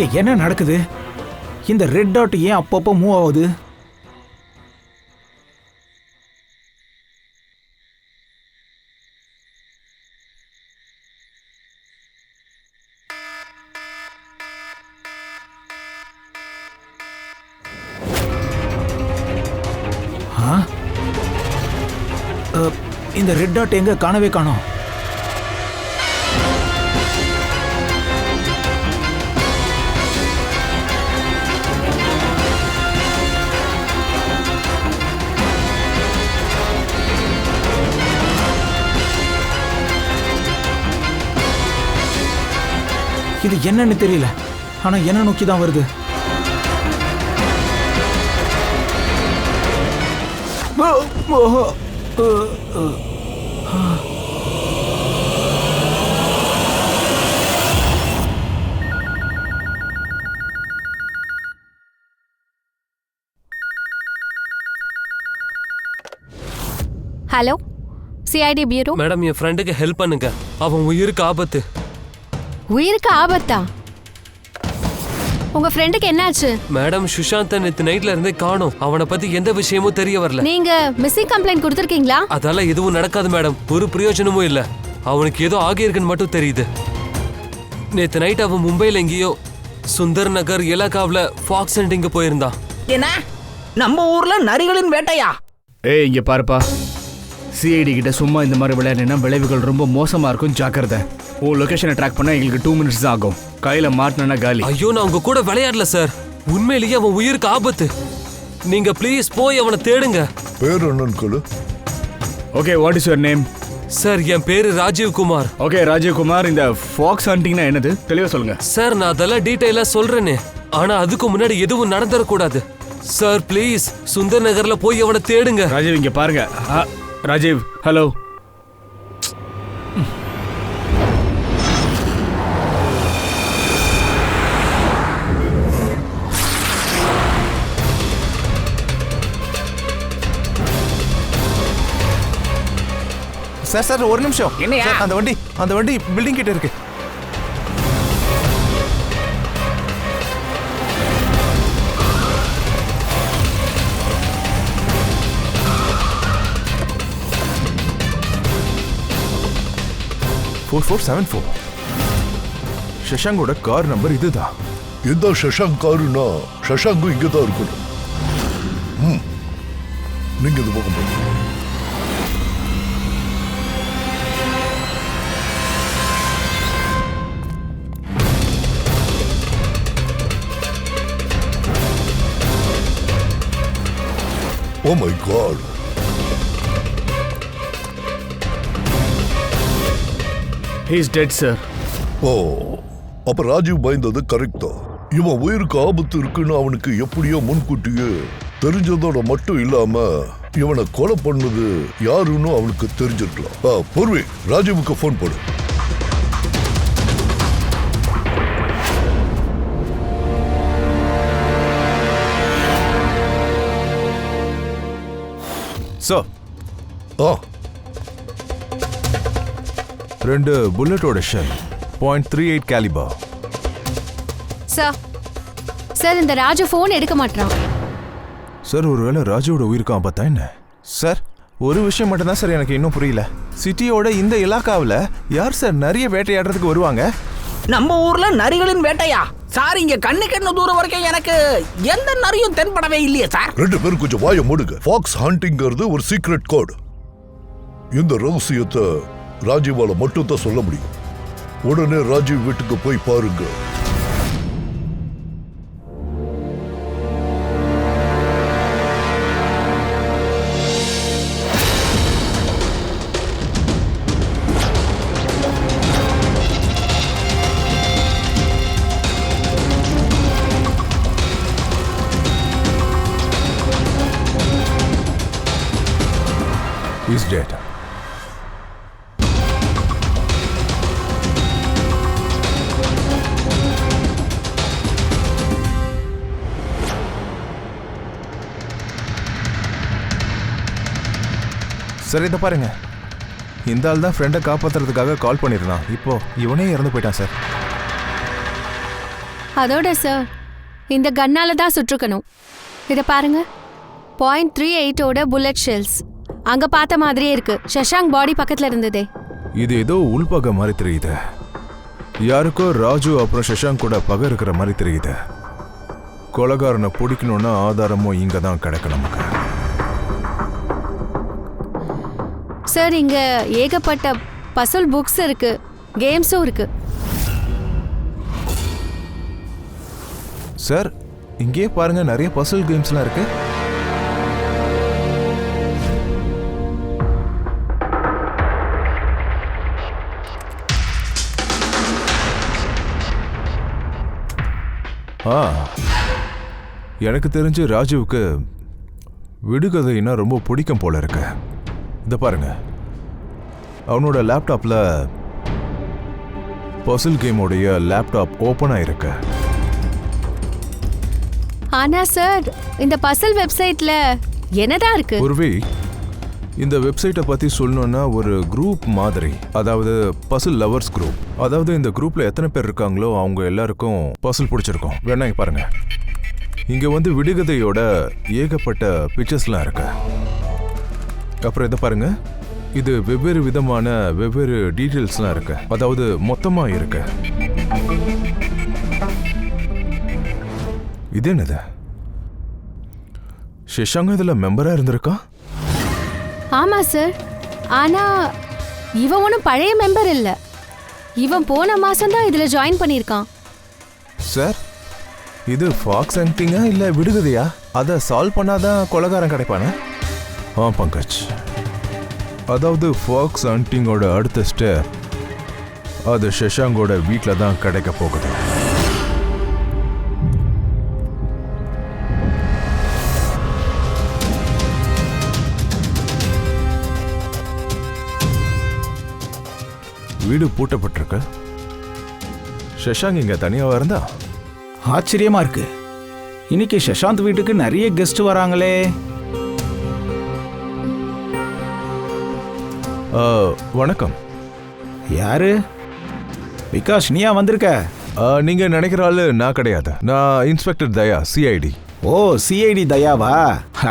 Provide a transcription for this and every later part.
இங்க என்ன நடக்குது? இந்த ரெட் டாட் ஏன் அப்பப்போ மூவ் ஆகுது? இந்த ரெட் டாட் எங்க காணவே காணோம். இது என்னன்னு தெரியல, ஆனா என்ன நோக்கி தான் வருது. Hello, CID bureau. மேடம், என் ஃப்ரெண்டுக்கு ஹெல்ப் பண்ணுங்க. அவன் உயிருக்கு ஆபத்து. உயிருக்கு ஆபத்தா? உங்க ஃப்ரெண்டுக்கு என்னாச்சு? மேடம், சுஷாந்த் நேத்து நைட்ல இருந்தே காணோம். அவனை பத்தி எந்த விஷயமும் தெரிய வரல. நீங்க மிஸ்ஸிங் கம்ப்ளைண்ட் கொடுத்திருக்கீங்களா? அதெல்லாம் எதுவும் நடக்காது மேடம். ஒரு பிரயோஜனமும் இல்ல. அவனுக்கு ஏதோ ஆகியிருக்குன்னு மட்டும் தெரியுது. நேத்து நைட் அவன் மும்பைல எங்கேயோ சுந்தர் நகர் இலாகாவில் ஃபாக்ஸ் ஹண்டிங்க போயிருந்தான். என்ன, நம்ம ஊர்ல நரிகளின் வேட்டையா? ஏய், இங்க பாருப்பா, சிஐடி கிட்ட சும்மா இந்த மாதிரி விளையாடினா விளைவுகள் ரொம்ப மோசமா இருக்கும். ஜாக்கிரதை. உன் லொகேஷனை ட்ராக் பண்ண எங்களுக்கு 2 minutes தான் ஆகும். கையில மாட்டினா காலி. ஐயோ, நான் உங்க கூட விளையாடல சார். உண்மையிலேயே அவன் உயிருக்கு ஆபத்து. நீங்க ப்ளீஸ் போய் அவனை தேடுங்க. பேர் என்னன்னு? Okay, what is your name? Sir, என் பேரு ராஜீவ் குமார். ஓகே ராஜீவ் குமார், இந்த ஃபாக்ஸ் ஹண்டிங்னா என்னது தெளிவா சொல்லுங்க. சார், நான் அதெல்லாம் டீடைலா சொல்றேனே, ஆனா அதுக்கு முன்னாடி எதுவும் நடந்துடக்கூடாது. சார் ப்ளீஸ், சுந்தர் நகர்ல போய் அவனை தேடுங்க. ராஜீவ் இங்க பாருங்க. ராஜீவ், ஹலோ. சார் சார், ஒரு நிமிஷம். என்னையா? அந்த வண்டி பில்டிங் கிட்ட இருக்கு. சஷாங்கோட கார் நம்பர் இதுதான். இந்த சஷாங்க் காருனா சஷாங்கும் இங்கதான் இருக்கணும். நீங்க இது பக்கம் போங்க. Oh my God. He is dead, sir. அப்ப ராஜீவ் பயந்தது கரெக்ட் தான். இவன் உயிருக்கு ஆபத்து இருக்குன்னு அவனுக்கு எப்படியோ முன்கூட்டியே தெரிஞ்சதோட மட்டும் இல்லாம இவனை கொலை பண்ணது யாருன்னு அவனுக்கு தெரிஞ்சிருக்கலாம். பொறுவை, ராஜீவுக்கு போன் போடு. சார், 2 புல்லட்டோட ஷெல், .38 கேலிபர். சார், இந்த ராஜு போன் எடுக்க மாட்டான். சார், ஒருவேளை ராஜுவோட உயிருக்கு ஆபத்தா என்ன? சார், ஒரு விஷயம் மட்டும் தான் சார் எனக்கு இன்னும் புரியல. சிட்டியோட இந்த இலாக்காவில் யார் சார் நிறைய வேட்டையாடுறதுக்கு வருவாங்க? நம்ம ஊர்ல நரிகளின் வேட்டையா? சார், இங்க கண்ணு தூரம் வரைக்கும் எனக்கு எந்த நரியும் தென்படவே இல்லையே சார். 2 பேரும் கொஞ்சம் வாய மூடுங்க. ஃபாக்ஸ் ஹண்டிங்கிறது ஒரு சீக்ரெட் கோட். இந்த ரகசியத்தை ராஜீவால மட்டும் தான் சொல்ல முடியும். உடனே ராஜீவ் வீட்டுக்கு போய் பாருங்க. He's dead. சார், இதை பாருங்க. இந்த ஆள் தான் ஃப்ரெண்டை காப்பாற்றுறதுக்காக கால் பண்ணியிருந்தான். இப்போ இவனே இறந்து போயிட்டான் சார். அதோட சார் இந்த கன்னால தான் சுற்றுக்கணும். இதை பாருங்க, .38 புல்லட் ஷெல்ஸ். அங்க பார்த்த மாதிரியே இருக்கு. சஷாங்க் பாடி பக்கத்துல இருந்ததே. இது ஏதோ உள்பகை மாதிரி தெரியுது. யாருக்கோ ராஜு அப்புறம் சஷாங்க் கூட பகை இருக்கிற மாதிரி தெரியுது. கொலைகாரனை பிடிக்கணும்னா ஆதாரமும் இங்க தான் கிடைக்கும் நமக்கு. சார் இங்க ஏகப்பட்ட பசில் புக்ஸ் இருக்கு, கேம்ஸும் இருக்கு. சார் இங்கே பாருங்க, நிறைய பசில் கேம்ஸ்லாம் இருக்கு. எனக்கு தெரிஞ்சு ராஜுவுக்கு விடுகதைன்னா ரொம்ப பிடிக்கும் போல இருக்கு. இதை பாருங்க, அவனோட லேப்டாப்ல பசில் கேமோடைய லேப்டாப் ஓப்பன் ஆயிருக்கு. ஆனா சார் இந்த பசில் வெப்சைட்ல என்னதான் இருக்கு? ஒருவே இந்த வெப்சைட்டை பத்தி சொல்லணும்னா ஒரு குரூப் மாதிரி, அதாவது பசில் லவர்ஸ் குரூப். அதாவது இந்த குரூப்ல எத்தனை பேர் இருக்காங்களோ அவங்க எல்லாருக்கும் பசில் பிடிச்சிருக்கும். வேணா இங்க பாருங்க, இங்க வந்து விடுகதையோட ஏகப்பட்ட பிக்சர்ஸ்லாம் இருக்கு. அப்புறம் இதை பாருங்க, இது வெவ்வேறு விதமான வெவ்வேறு டீட்டெயில்ஸ்லாம் இருக்கு, அதாவது மொத்தமா இருக்கு. இது என்னது? ஷஷாங்க் இதுல மெம்பரா இருந்திருக்கா? ஆமா சார், ஆனா இவன் ஒன்றும் பழைய மெம்பர் இல்ல. இவன் போன மாசம் தான் இதுல ஜாயின் பண்ணியிருக்கான். சார் இது ஃபாக்ஸ் ஹண்டிங்கா இல்ல விடுகதையா? அதை சால்வ் பண்ணாதான் கொலைகாரன் கிடைப்பானே. பங்கஜ், அதாவது ஃபாக்ஸ் ஹண்டிங்கோட அடுத்த ஸ்டெப் அது ஷஷாங்கோட வீட்டில் தான் கிடைக்க போகுது. வீடு பூட்டப்பட்டிருக்கு. ஷஷாங்க் இங்க தனியாவா இருந்தா? ஆச்சரியமா இருக்கு. இன்னைக்கு சஷாந்த் வீட்டுக்கு நிறைய கெஸ்ட் வராங்களே. வணக்கம். யாரு? விகாஷ், நீயா வந்திருக்க? நீங்க நினைக்கிற ஆளு நான் கிடையாது. நான் இன்ஸ்பெக்டர் தயா, சிஐடி. ஓ, சிஐடி தயாவா?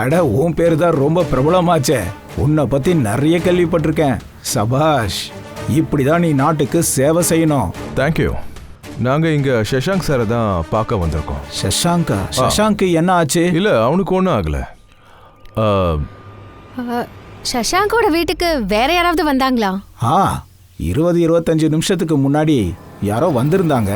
அட, உன் பேரு தான் ரொம்ப பிரபலமாச்சே. உன்னை பத்தி நிறைய கேள்விப்பட்டிருக்கேன். சபாஷ், இப்படிதான் நீ நாட்டுக்கு சேவை செய்யணும். தேங்க்யூ. நாங்க இங்க ஷஷாங்க் சாரை தான் பார்க்க வந்திருக்கோம். சஷாங்கா? சஷாங்க் என்ன ஆச்சு? இல்ல, அவனுக்கு ஒன்றும் ஆகல. சஷாங்கோட வீட்டுக்கு வேற யாராவது வந்தாங்களா? 20-25 நிமிஷத்துக்கு முன்னாடி யாரோ வந்திருந்தாங்க.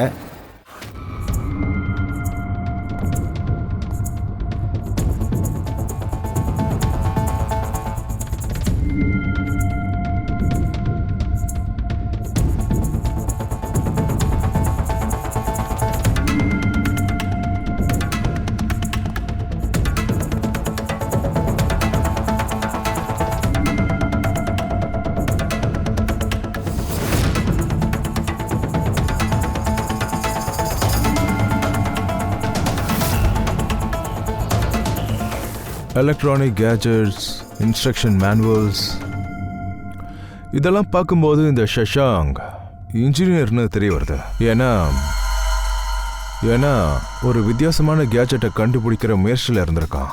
எலக்ட்ரானிக் கேஜெட்ஸ், இன்ஸ்ட்ரக்ஷன் மேனுவல்ஸ், இதெல்லாம் பார்க்கும்போது இந்த ஷஷாங்க் இன்ஜினியர்னு தெரிய வருது. ஏன்னா ஒரு வித்தியாசமான கேஜெட்டை கண்டுபிடிக்கிற முயற்சியில் இருந்திருக்கான்.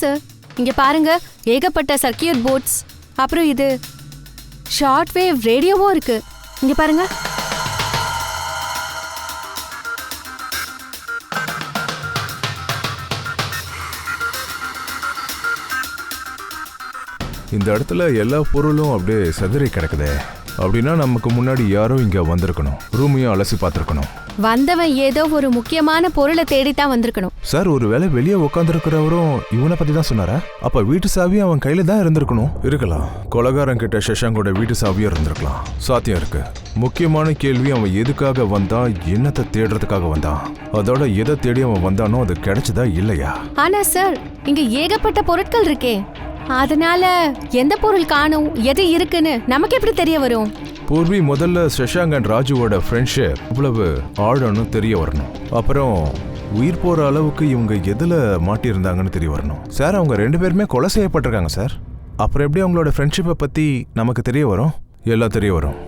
சார் இங்க பாருங்க, ஏகப்பட்ட சர்க்கியூட் போர்ட்ஸ், அப்புறம் இது ஷார்ட் வேவ் ரேடியோவும் இருக்கு. இங்க பாருங்க. இந்த இடத்துல எல்லா பொருளும் அப்படியே செதறி கிடக்குதே. அப்படின்னா நமக்கு முன்னாடி யாரோ இங்க வந்திருக்கணும், ரூமையும் அலசி பார்த்துருக்கணும். வந்தவன் ஏதோ ஒரு முக்கியமான பொருளை தேடித்தான் வந்திருக்கணும். சார், ஒருவேளை வெளியே உட்காந்துருக்கிறவரும் இவனை பத்தி தான் சொன்னாரா? அப்ப வீட்டு சாவி அவன் கையில தான் இருந்திருக்கணும். இருக்கலாம், கொலைகாரன் கிட்ட ஷஷாங்கோட வீட்டு சாவியும் இருந்திருக்கலாம். சாத்தியம் இருக்கு. முக்கியமான கேள்வி, அவன் எதுக்காக வந்தான், என்னத்தை தேடுறதுக்காக வந்தான், அதோட எதை தேடி அவன் வந்தானோ அது கிடைச்சதா இல்லையா? ஆனா சார் இங்க ஏகப்பட்ட பொருட்கள் இருக்கே, அதனால எந்த பொருள் காணும், எது இருக்குன்னு நமக்கு எப்படி தெரிய வரும்? பூர்வி, முதல்ல ஷஷாங்க் அண்ட் ராஜுவோட ஃப்ரெண்ட்ஷிப் இவ்வளவு ஆழன்னு தெரிய வரணும். அப்புறம் உயிர் போற அளவுக்கு இவங்க எதுல மாட்டியிருந்தாங்கன்னு தெரிய வரணும். சார், அவங்க 2 பேருமே கொலை செய்யப்பட்டிருக்காங்க சார். அப்புறம் எப்படி அவங்களோட ஃப்ரெண்ட்ஷிப்பை பத்தி நமக்கு தெரிய வரும்? எல்லாம் தெரிய வரும்.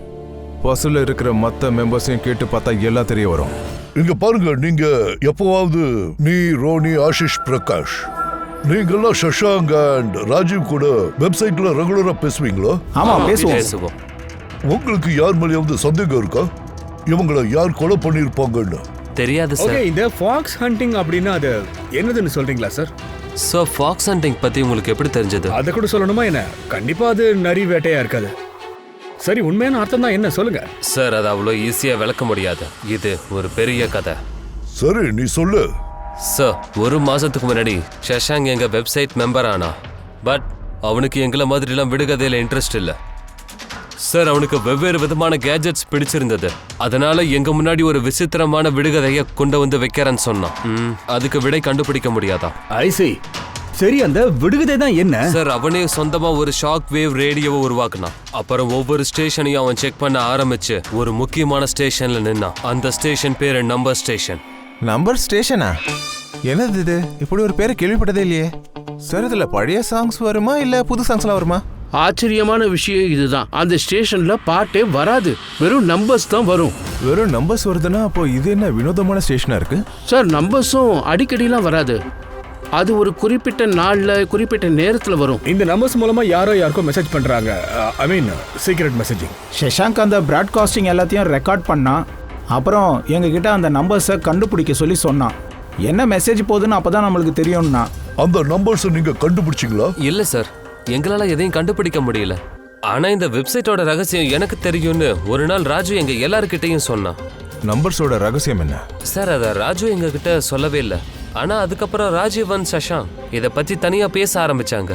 பஸ்ஸில் இருக்கிற மற்ற மெம்பர்ஸையும் கேட்டு பார்த்தா எல்லாம் தெரிய வரும். இங்க பாருங்க, நீங்க எப்பவாவது நீ, ரோனி, ஆஷிஷ், பிரகாஷ், நீங்கெல்லாம் சஷாங்க் அண்ட் ராஜீவ் கூட வெப்சைட்ல ரெகுலரா பேசுவீங்களா? ஆமா பேசுவோம். பேசுவோம். உங்களுக்கு யார் மேலேயாவது சந்தேகம் இருக்கா? இவங்கள யார் கொலை பண்ணிருப்பாங்கன்னு? தெரியாது ஓகே, சார். இந்த ஃபாக்ஸ் ஹண்டிங் அப்படின்னா அது என்னதுன்னு சொல்றீங்களா சார்? சார், ஃபாக்ஸ் ஹண்டிங் பத்தி உங்களுக்கு எப்படி தெரிஞ்சது? அதை கூட சொல்லணுமா என்ன? கண்டிப்பா அது நரி வேட்டையா இருக்காது. சரி, உண்மையான அர்த்தம் தான் என்ன சொல்லுங்க. சார், அது அவ்வளோ ஈஸியா விளக்க முடியாது. இது ஒரு பெரிய கதை. சரி, நீ சொல்லு. சார், 1 மாசத்துக்கு முன்னாடி சஷாங்க் எங்க வெப்சைட் மெம்பர் ஆனா. பட் அவனுக்கு எங்களை மாதிரிலாம் விடுகதையில இன்ட்ரெஸ்ட் இல்லை சார். அவனுக்கு வெவ்வேறு விதமான கேஜெட்ஸ் பிடிச்சிருந்தது. அதனால எங்க முன்னாடி ஒரு விசித்திரமான விடுகதையை கொண்டு வந்து வைக்கிறேன்னு சொன்னான். அதுக்கு விடை கண்டுபிடிக்க முடியாதா? ஐ see. சரி, அந்த விடுகதை தான் என்ன? சார், அவனே சொந்தமா ஒரு ஷாக் வேவ் ரேடியோவை உருவாக்குனான். அப்புறம் ஒவ்வொரு ஸ்டேஷனையும் அவன் செக் பண்ண ஆரம்பிச்சு ஒரு முக்கியமான ஸ்டேஷன்ல நின்னான். அந்த ஸ்டேஷன் பேரு நம்பர் ஸ்டேஷன். நம்பர் ஸ்டேஷனா? என்னது இது? இப்படி ஒரு பேரை கேள்விப்பட்டதே இல்லையே. சார், இதுல பழைய சாங்ஸ் வருமா இல்ல புது சாங்ஸ்லாம் வருமா? ஆச்சரியமான விஷயம் இதுதான். அந்த ஸ்டேஷன்ல பாட்டே வராது, வெறும் நம்பர்ஸ் தான் வரும். வெறும் நம்பர்ஸ் வருதுன்னா அப்போ இது என்ன வினோதமான ஸ்டேஷனா இருக்கு? சார், நம்பர்ஸும் அடிக்கடிலாம் வராது. அது ஒரு குறிப்பிட்ட நாள்ல குறிப்பிட்ட நேரத்துல வரும். இந்த நம்பர்ஸ் மூலமா யாரோ யாருக்கோ மெசேஜ் பண்றாங்க. ஐ மீன் சீக்ரெட் மெசேஜிங். சஷாங்க் அந்த பிராட்காஸ்டிங் எல்லாத்தையும் ரெக்கார்ட் பண்ணான். அப்புறம் எங்ககிட்ட அந்த நம்பர்ஸை கண்டுபிடிக்க சொல்லி சொன்னான். என்ன மெசேஜ் போகுதுன்னு அப்பதான் நம்மளுக்கு தெரியும்னா. அந்த நம்பர்ஸ் நீங்க கண்டுபிடிச்சிங்களா? இல்ல சார், எங்களால எதையும் கண்டுபிடிக்க முடியல. ஆனா இந்த வெப்சைட்டோட ரகசியம் எனக்கு தெரியும்னு ஒரு நாள் ராஜு எங்க எல்லார்கிட்டையும் சொன்னான். நம்பர்ஸோட ரகசியம் என்ன? சார், அத ராஜு எங்க கிட்ட சொல்லவே இல்லை. ஆனா அதுக்கப்புறம் ராஜீவன் சஷாங்க் இத பத்தி தனியா பேச ஆரம்பிச்சாங்க.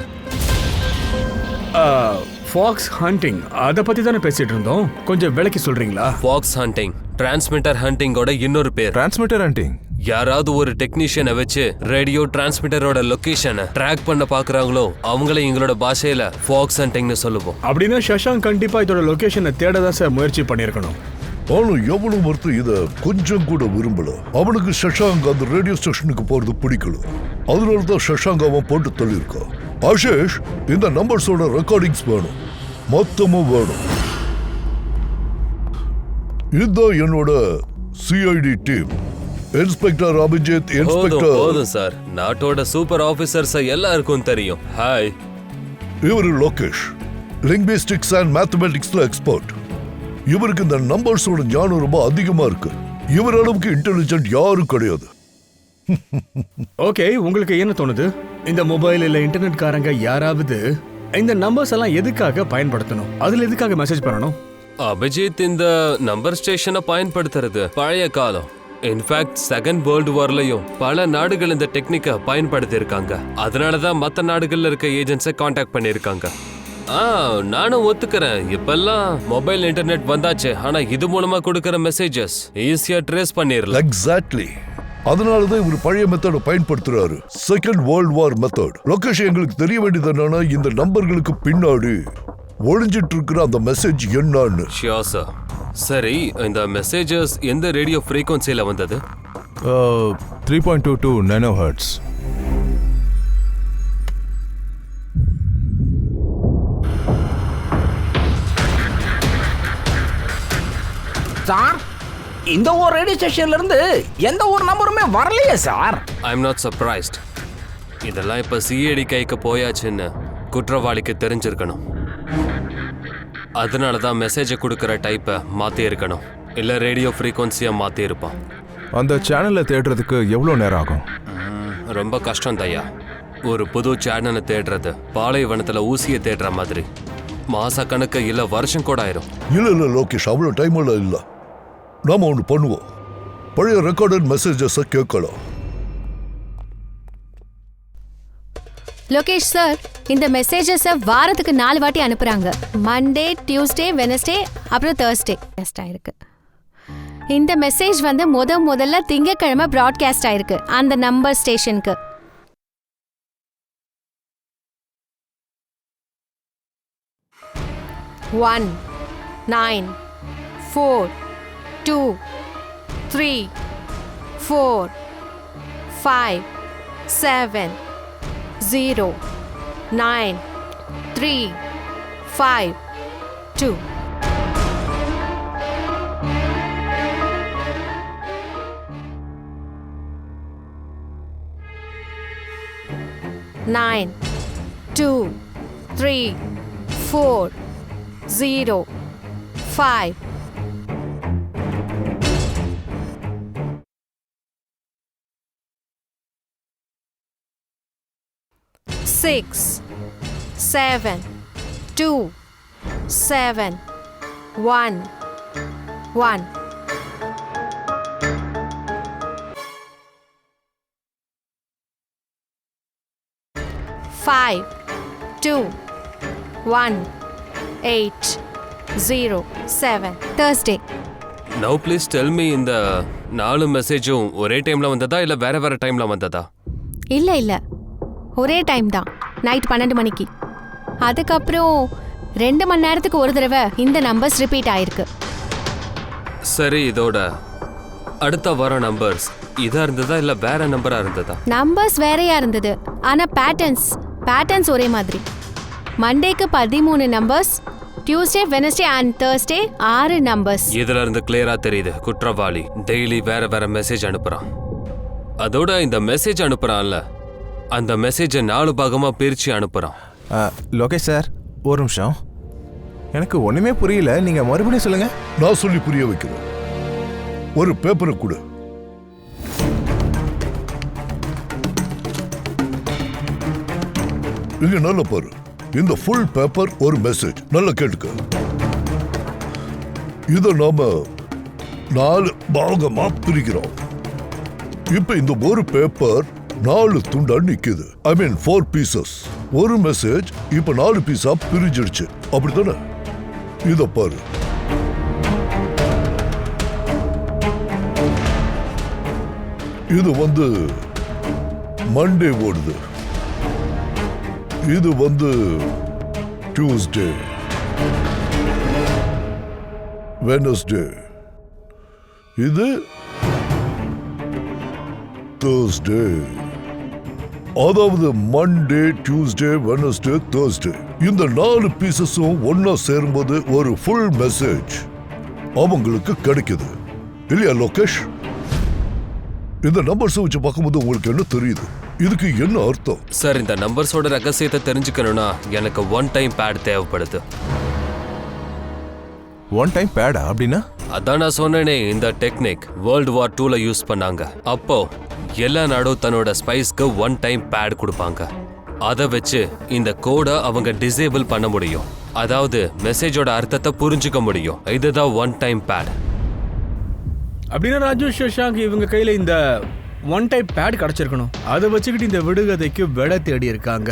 ஃபாக்ஸ் ஹண்டிங் அதை பத்தி தானே பேசிட்டு இருந்தோம். கொஞ்சம் விளக்கி சொல்றீங்களா? ஃபாக்ஸ் ஹண்டிங் டிரான்ஸ்மிட்டர் ஹண்டிங்கோட இன்னொரு பேர். Transmitter hunting. யாராவது ஒரு டெக்னீஷியனை வச்சு ரேடியோ டிரான்ஸ்மிட்டரோட லொகேஷனை ட்ராக் பண்ண பாக்குறாங்களோ அவங்கள எங்களோட பாஷையில ஃபாக்ஸ் ஹண்டிங்னு சொல்லுவோம். அப்படின்னா சஷாங்க் கண்டிப்பா இதோட லொகேஷனை தேடதான் சார் முயற்சி பண்ணிருக்கணும். ஆனா எவ்வளவு ஒருத்தர் இத கொஞ்சம் கூட விரும்பல. அவனுக்கு சஷாங்க் அந்த ரேடியோ ஸ்டேஷனுக்கு போறது பிடிக்கல. அதனாலதான் சஷாங்க் அவன் போட்டு தள்ளியிருக்கான். ஆஷிஷ், இந்த நம்பர்ஸோட ரெக்கார்டிங்ஸ் வேணும், மொத்தமும் வேணும். இதுதான் என்னோட CID team. Inspector Abhijit, inspector. போதும் சார், நாட்டோட சூப்பர் ஆபீசர்ஸ் எல்லாருக்கும் தெரியும். ஹாய், இவரு லோகேஷ், லிங்குவிஸ்டிக்ஸ் அண்ட் மேத்தமெட்டிக்ஸ்ல எக்ஸ்பர்ட். இவருக்கு இந்த நம்பர்ஸோட ஞானம் ரொம்ப அதிகமா இருக்கு. இவர் அளவுக்கு இன்டெலிஜென்ட் யாரும் கிடையாது. ஓகே, உங்களுக்கு என்ன தோணுது? இந்த மொபைல் இல்ல இன்டர்நெட் காரங்க யாராவது இந்த நம்பர்ஸ் எல்லாம் எதுக்காக பயன்படுத்தணும்? அதுல எதுக்காக மெசேஜ் பண்ணணும்? அபிஜித், இந்த நம்பர் ஸ்டேஷனை பயன்படுத்துறது பழைய காலம். இன்ஃபேக்ட் செகண்ட் வேர்ல்டு வார்லயும் பல நாடுகள் இந்த டெக்னிக்கை பயன்படுத்தி இருக்காங்க. அதனாலதான் மற்ற நாடுகள்ல இருக்க ஏஜென்ட்ஸை காண்டாக்ட் பண்ணிருக்காங்க. நானும் ஒத்துக்கிறேன், இப்பெல்லாம் மொபைல் இன்டர்நெட் வந்தாச்சு. ஆனா இது மூலமா கொடுக்கிற மெசேஜஸ் ஈஸியா ட்ரேஸ் பண்ணிரலாம். எக்ஸாக்ட்லி. அதனாலதான் இவர் பழைய மெத்தட பயன்படுத்துறாரு, second world war method. Location எங்களுக்கு தெரிய வேண்டியது என்னன்னா இந்த நம்பர்களுக்கு பின்னாடி ஒளிஞ்சிட்டு இருக்கிற அந்த மெசேஜ் என்னன்னு. Sure sir. சரி, இந்த மெசேஜஸ் எந்த ரேடியோ ஃப்ரீக்வன்சில வந்தது? 3.22 நானோ ஹெர்ட்ஸ். சார், இந்த ஒரு ரேடியோ ஸ்டேஷன்ல இருந்து எந்த ஒரு நம்பருமே வரலையே sir. I am not surprised. இதெல்லாம் இப்ப சிஐடி கைக்கு போயாச்சுன்னு குற்றவாளிக்கு தெரிஞ்சிருக்கணும். அதனாலதான் மெசேஜை கொடுக்கிற டைப்பை மாத்தி இருக்கணும், இல்ல ரேடியோ ஃப்ரீக்வன்சியை மாத்தி இருப்பான். அந்த சேனலை தேடுறதுக்கு எவ்வளவு நேரம் ஆகும்? ரொம்ப கஷ்டம் தையா. ஒரு புது சேனலை தேடுறது பாலைவனத்துல ஊசியை தேடுற மாதிரி. மாச கணக்கு இல்ல வருஷம் கூட ஆயிரும். இல்ல லோகேஷ், அவ்வளவு டைம் எல்லாம் இல்ல. நாம ஒண்ணு பண்ணுவோம், பழைய ரெக்கார்டட் மெசேஜஸ் கேட்கலாம். லோகேஷ் சார், இந்த மெசேஜஸை வாரத்துக்கு 4 வாட்டி அனுப்புறாங்க. மண்டே, டியூஸ்டே, வெனஸ்டே, அப்புறம் தேர்ஸ்டே ஆயிருக்கு. இந்த மெசேஜ் வந்து முதல்ல திங்கக்கிழமை ப்ராட்காஸ்ட் ஆயிருக்கு அந்த நம்பர் ஸ்டேஷனுக்கு. One, 9, 4, 2, 3, 4, 5, 7, 0, 9, 3, 5, 2. 9 2 3 4 0 5 6 7 2 7 1 1 5 2 1 8 0 7 Thursday. Now please tell me, இந்த 4 மெசேஜும் ஒரே டைம்ல வந்ததா இல்ல வேற வேற டைம்ல வந்ததா? இல்ல இல்ல, ஒரே டைம் தான், நைட் 12 மணிக்கு. அதுக்கப்புறம் 2 மணி நேரத்துக்கு ஒரு தடவை இந்த நம்பர்ஸ் ரிப்பீட் ஆயிருக்கு. சரி, இதோட அடுத்த வர நம்பர்ஸ் இதா இருந்ததா இல்ல வேற நம்பரா இருந்ததா? நம்பர்ஸ் வேறையா இருந்தது, ஆனா பேட்டர்ன்ஸ் ஒரே மாதிரி. மண்டேக்கு 13 numbers, Tuesday Wednesday and Thursday 6 numbers. இதுல இருந்து கிளியரா தெரியுது குற்றவாளி டெய்லி வேற வேற மெசேஜ் அனுப்புறான். அதோட இந்த மெசேஜ் அனுப்புறான்ல, அந்த மெசேஜை 4 பாகமா பிரிச்சு அனுப்புறான். லோகேஷ் சார், ஒரு நிமிஷம். எனக்கு ஒண்ணுமே புரியல, நீங்க மறுபடியும் சொல்லுங்க. நான் சொல்லி புரிய வைக்கிறேன். ஒரு பேப்பரை கொடு. இங்க நல்ல பாரு. இந்த ஃபுல் பேப்பர் ஒரு மெசேஜ். நல்லா கேட்டுக்க. இத நாம 4 பாகமா பிரிக்கிறோம். இப்ப இந்த ஒரு பேப்பர் 4 துண்டா நிக்குது. ஐ மீன் 4 பீசஸ். ஒரு மெசேஜ் இப்ப 4 பீஸா பிரிஞ்சிடுச்சு. அப்படித்தானே? இத பாரு. இது வந்து மண்டே ஓடுது. இது வந்து டியூஸ்டே, வெனஸ்டே, இது தேர்ஸ்டே. அதாவது மண்டே, டியூஸ்டே, வெனஸ்டே, தேர்ஸ்டே. இந்த 4 பீசஸும் ஒன்னா சேரும்போது ஒரு ஃபுல் மெசேஜ் அவங்களுக்கு கிடைக்குது. இல்லையா லோகேஷ்? இந்த நம்பர்ஸ் வச்சு பார்க்கும்போது உங்களுக்கு என்ன தெரியுது? இதுக்கு என்ன அர்த்தம்? சார், இந்த நம்பர்ஸோட ரகசியத்தை தெரிஞ்சுக்கணும்னா எனக்கு 1 டைம் பேட் தேவைப்படுது. 1 டைம் பேடா அப்படின்னா? அதான் நான் சொன்னேனே, இந்த டெக்னிக் வேர்ல்டு வார் 2ல யூஸ் பண்ணாங்க. அப்போ எல்லா நாடும் தன்னோட ஸ்பைஸ்க்கு 1 டைம் பேட் கொடுப்பாங்க. அதை வச்சு இந்த கோடை அவங்க டிசேபிள் பண்ண முடியும். அதாவது மெசேஜோட அர்த்தத்தை புரிஞ்சுக்க முடியும். இதுதான் 1 டைம் பேட். அப்படின்னா ராஜு சஷாங்க் இவங்க கையில் இந்த 1 டைப் பேட் கிடச்சிருக்கணும். அதை வச்சுக்கிட்டு இந்த விடுகதைக்கு விட தேடி இருக்காங்க.